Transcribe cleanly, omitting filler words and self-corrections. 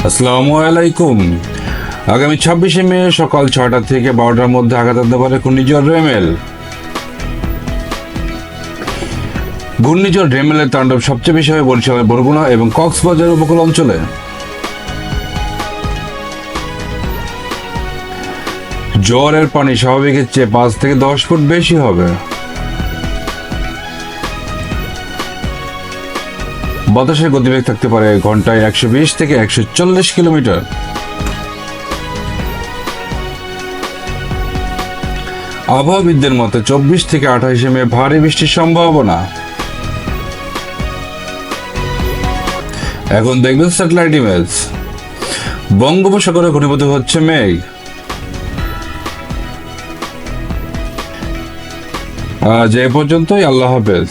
আসসালামু আলাইকুম। আগামী 26শে মে সকাল 6টা থেকে 12টার মধ্যে আঘাত আনতে পারে ঘূর্ণিঝড় রেমেল। ঘূর্ণিঝড় রেমেলের তাণ্ডব সবচেয়ে বেশি হয় বরিশালের বরগুনা এবং কক্সবাজার উপকূল অঞ্চলে। জোয়ারের পানি স্বাভাবিকের চেয়ে 5 থেকে 10 ফুট বেশি হবে। বাতাসের গতিবেগ থাকতে পারে ঘন্টায় 120 থেকে 140 কিলোমিটার। আবহাওয়াবিদদের মতে 24 থেকে 28শে মে ভারী বৃষ্টির সম্ভাবনা। এখন দেখবেন স্যাটেলাইট ইমেজ। বঙ্গোপসাগরে ঘনীভূত হচ্ছে মেঘ। আজ এ পর্যন্তই, আল্লাহ হাফেজ।